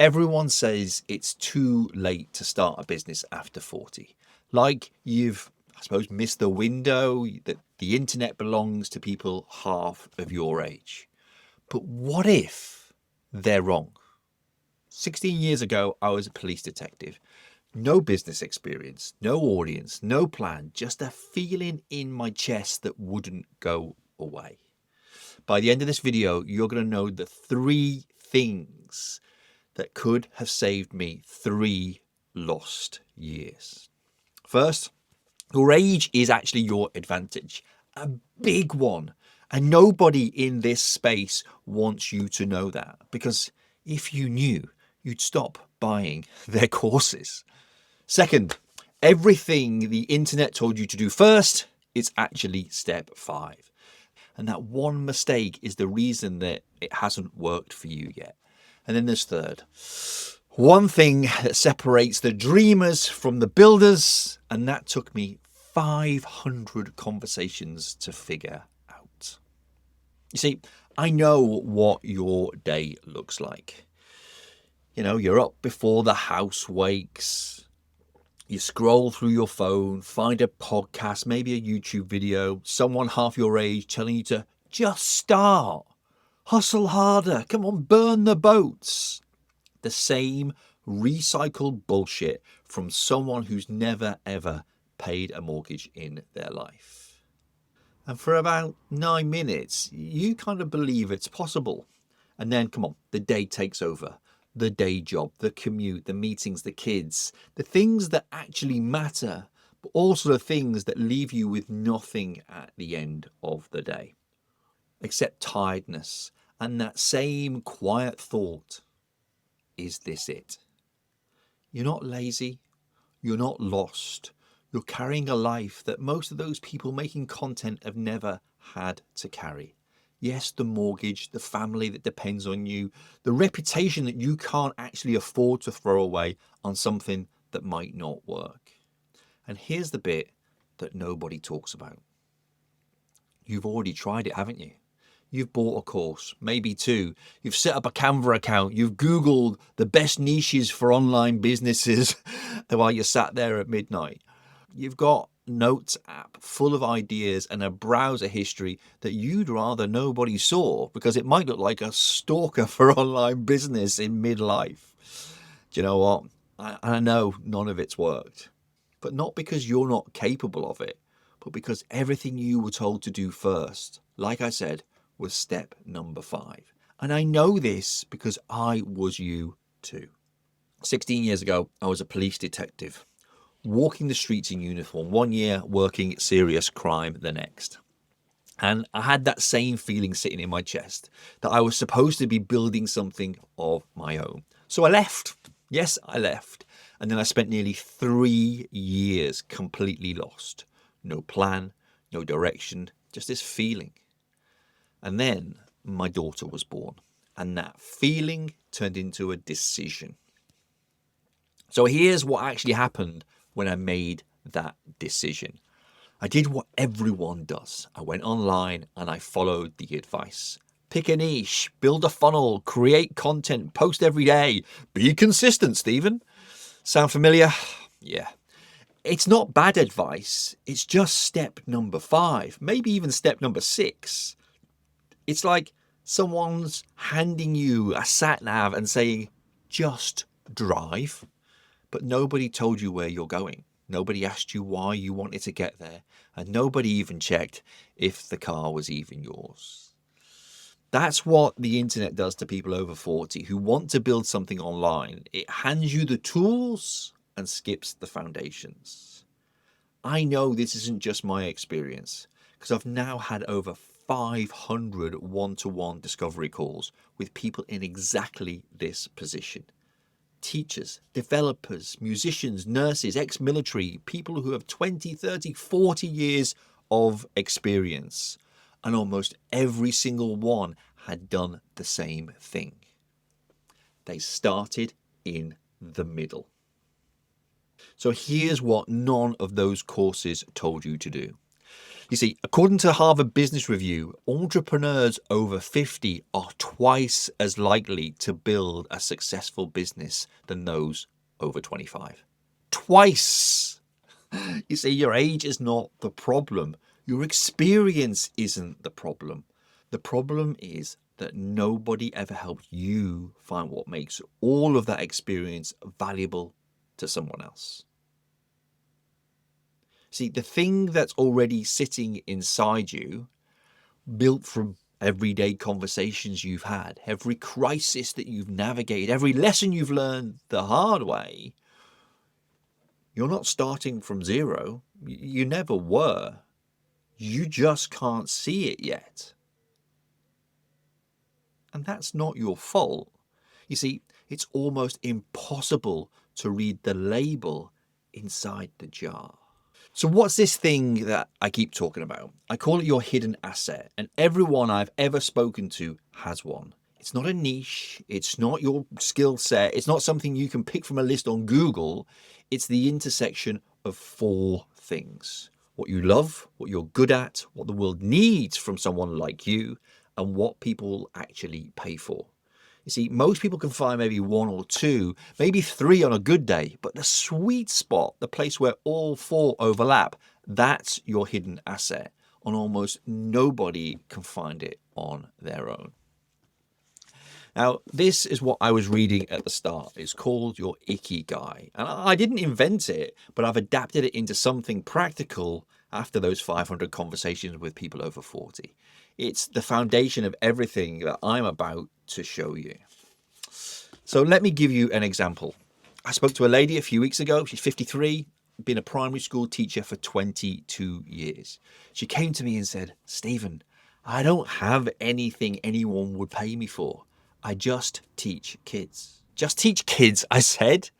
Everyone says it's too late to start a business after 40. Like you've, I suppose, missed the window, that the internet belongs to people half of your age. But what if they're wrong? 16 years ago, I was a police detective. No business experience, no audience, no plan, just a feeling in my chest that wouldn't go away. By the end of this video, you're going to know the 3 things that could have saved me 3 lost years. First, your age is actually your advantage, a big one. And nobody in this space wants you to know that, because if you knew, you'd stop buying their courses. Second, everything the internet told you to do first, it's actually step 5. And that one mistake is the reason that it hasn't worked for you yet. And then there's third. One thing that separates the dreamers from the builders, and that took me 500 conversations to figure out. You see, I know what your day looks like. You know, you're up before the house wakes. You scroll through your phone, find a podcast, maybe a YouTube video, someone half your age telling you to just start. Hustle harder. Come on, burn the boats. The same recycled bullshit from someone who's never, ever paid a mortgage in their life. And for about 9 minutes, you kind of believe it's possible. And then, come on, the day takes over. The day job, the commute, the meetings, the kids, the things that actually matter, but also the things that leave you with nothing at the end of the day, except tiredness and that same quiet thought, is this it? You're not lazy, you're not lost, you're carrying a life that most of those people making content have never had to carry. Yes, the mortgage, the family that depends on you, the reputation that you can't actually afford to throw away on something that might not work. And here's the bit that nobody talks about. You've already tried it, haven't you? You've bought a course, maybe 2. You've set up a Canva account. You've Googled the best niches for online businesses while you sat there at midnight. You've got notes app full of ideas and a browser history that you'd rather nobody saw because it might look like a stalker for online business in midlife. Do you know what? I know none of it's worked, but not because you're not capable of it, but because everything you were told to do first, like I said, was step number 5. And I know this because I was you too. 16 years ago, I was a police detective, walking the streets in uniform, 1 year working serious crime the next. And I had that same feeling sitting in my chest that I was supposed to be building something of my own. So I left. Yes, I left. And then I spent nearly 3 years completely lost. No plan, no direction, just this feeling. And then my daughter was born, and that feeling turned into a decision. So here's what actually happened when I made that decision. I did what everyone does. I went online and I followed the advice. Pick a niche, build a funnel, create content, post every day. Be consistent, Stephen. Sound familiar? Yeah. It's not bad advice. It's just step number 5, maybe even step number 6. It's like someone's handing you a sat nav and saying, just drive. But nobody told you where you're going. Nobody asked you why you wanted to get there. And nobody even checked if the car was even yours. That's what the internet does to people over 40 who want to build something online. It hands you the tools and skips the foundations. I know this isn't just my experience, because I've now had over 500 one-to-one discovery calls with people in exactly this position. Teachers, developers, musicians, nurses, ex-military, people who have 20, 30, 40 years of experience. And almost every single one had done the same thing. They started in the middle. So here's what none of those courses told you to do. You see, according to Harvard Business Review, entrepreneurs over 50 are twice as likely to build a successful business than those over 25. Twice! You see, your age is not the problem. Your experience isn't the problem. The problem is that nobody ever helped you find what makes all of that experience valuable to someone else. See, the thing that's already sitting inside you, built from everyday conversations you've had, every crisis that you've navigated, every lesson you've learned the hard way, you're not starting from zero. You never were. You just can't see it yet. And that's not your fault. You see, it's almost impossible to read the label inside the jar. So what's this thing that I keep talking about? I call it your hidden asset, and everyone I've ever spoken to has one. It's not a niche. It's not your skill set. It's not something you can pick from a list on Google. It's the intersection of four things: what you love, what you're good at, what the world needs from someone like you, and what people actually pay for. You see, most people can find maybe one or two, maybe three on a good day, but the sweet spot, the place where all four overlap, that's your hidden asset, and almost nobody can find it on their own. Now, this is what I was reading at the start. It's called your Icky Guy. And I didn't invent it, but I've adapted it into something practical after those 500 conversations with people over 40. It's the foundation of everything that I'm about to show you. So let me give you an example. I spoke to a lady a few weeks ago. She's 53, been a primary school teacher for 22 years. She came to me and said, "Stephen, I don't have anything anyone would pay me for. I just teach kids." Just teach kids, I said.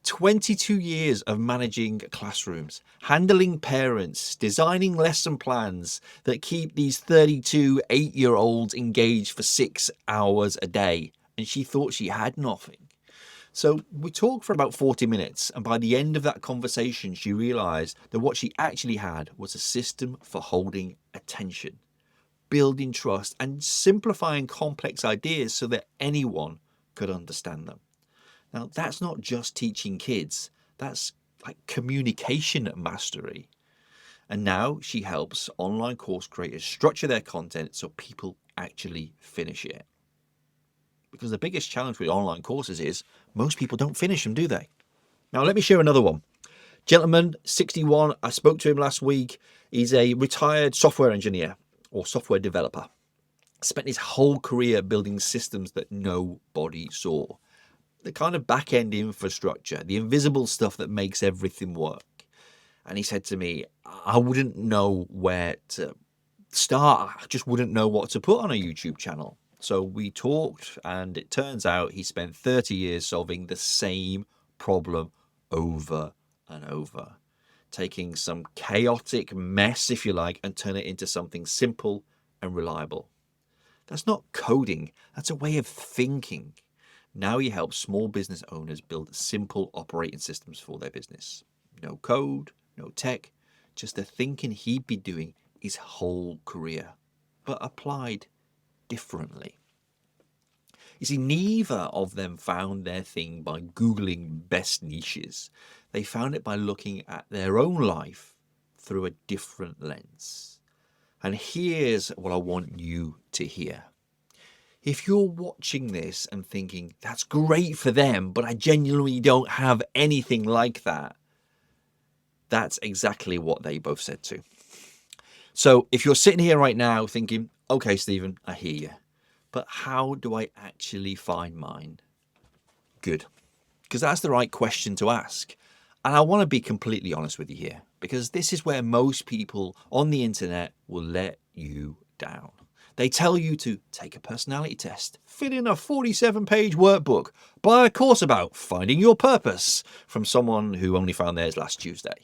22 years of managing classrooms, handling parents, designing lesson plans that keep these 32 8-year-olds engaged for 6 hours a day. And she thought she had nothing. So we talked for about 40 minutes. And by the end of that conversation, she realized that what she actually had was a system for holding attention, building trust, and simplifying complex ideas so that anyone could understand them. Now, that's not just teaching kids. That's like communication mastery. And now she helps online course creators structure their content so people actually finish it. Because the biggest challenge with online courses is most people don't finish them, do they? Now, let me share another one. Gentleman, 61, I spoke to him last week. He's a retired software engineer or software developer. Spent his whole career building systems that nobody saw. The kind of back-end infrastructure, the invisible stuff that makes everything work. And he said to me, I wouldn't know where to start. I just wouldn't know what to put on a YouTube channel. So we talked, and it turns out he spent 30 years solving the same problem over and over, taking some chaotic mess, if you like, and turn it into something simple and reliable. That's not coding. That's a way of thinking. Now he helps small business owners build simple operating systems for their business. No code, no tech, just the thinking he'd be doing his whole career, but applied differently. You see, neither of them found their thing by Googling best niches. They found it by looking at their own life through a different lens. And here's what I want you to hear. If you're watching this and thinking, that's great for them, but I genuinely don't have anything like that, that's exactly what they both said too. So if you're sitting here right now thinking, okay, Stephen, I hear you, but how do I actually find mine? Good, because that's the right question to ask. And I want to be completely honest with you here, because this is where most people on the internet will let you down. They tell you to take a personality test, fill in a 47-page workbook, buy a course about finding your purpose from someone who only found theirs last Tuesday.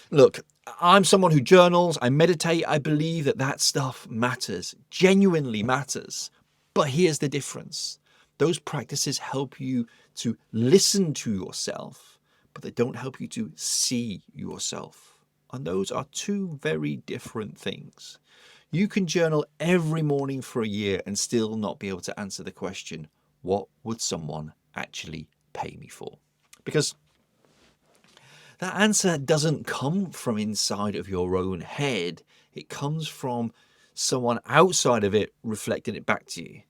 Look, I'm someone who journals, I meditate, I believe that stuff matters, genuinely matters. But here's the difference. Those practices help you to listen to yourself, but they don't help you to see yourself. And those are two very different things. You can journal every morning for a year and still not be able to answer the question, what would someone actually pay me for? Because that answer doesn't come from inside of your own head. It comes from someone outside of it reflecting it back to you.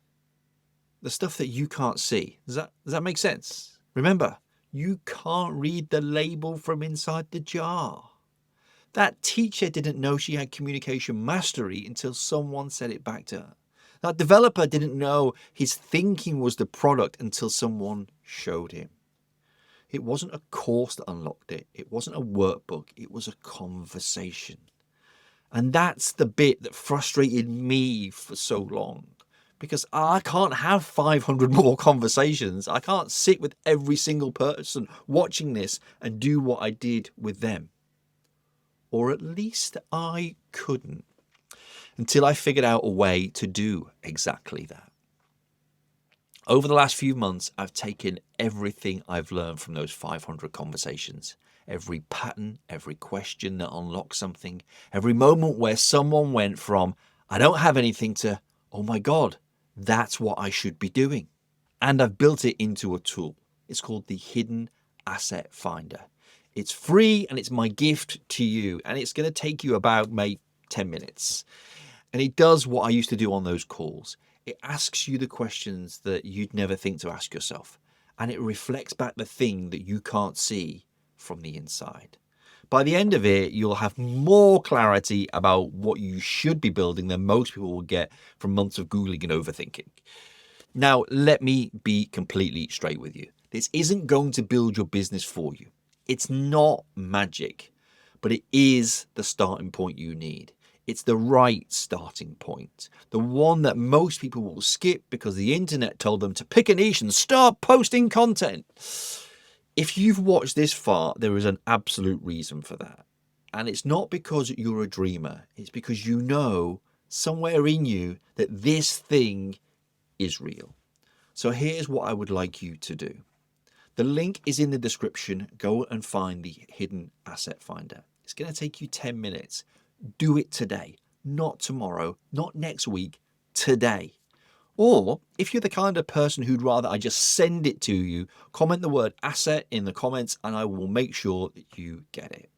The stuff that you can't see. Does that make sense? Remember, you can't read the label from inside the jar. That teacher didn't know she had communication mastery until someone said it back to her. That developer didn't know his thinking was the product until someone showed him. It wasn't a course that unlocked it. It wasn't a workbook. It was a conversation. And that's the bit that frustrated me for so long. Because I can't have 500 more conversations. I can't sit with every single person watching this and do what I did with them. Or at least I couldn't. Until I figured out a way to do exactly that. Over the last few months, I've taken everything I've learned from those 500 conversations. Every pattern, every question that unlocked something, every moment where someone went from, I don't have anything to, oh my God, that's what I should be doing. And I've built it into a tool. It's called the Hidden Asset Finder. It's free and it's my gift to you. And it's going to take you about maybe 10 minutes. And it does what I used to do on those calls. It asks you the questions that you'd never think to ask yourself. And it reflects back the thing that you can't see from the inside. By the end of it, you'll have more clarity about what you should be building than most people will get from months of Googling and overthinking. Now, let me be completely straight with you. This isn't going to build your business for you. It's not magic, but it is the starting point you need. It's the right starting point, the one that most people will skip because the internet told them to pick a niche and start posting content. If you've watched this far, there is an absolute reason for that. And it's not because you're a dreamer. It's because you know somewhere in you that this thing is real. So here's what I would like you to do. The link is in the description. Go and find the Hidden Asset Finder. It's going to take you 10 minutes. Do it today, not tomorrow, not next week, today. Or if you're the kind of person who'd rather I just send it to you, comment the word asset in the comments and I will make sure that you get it.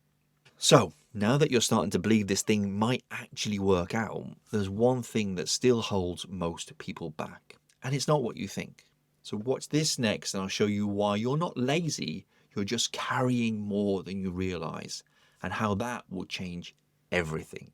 So now that you're starting to believe this thing might actually work out, there's one thing that still holds most people back, and it's not what you think. So watch this next and I'll show you why you're not lazy, you're just carrying more than you realize, and how that will change everything.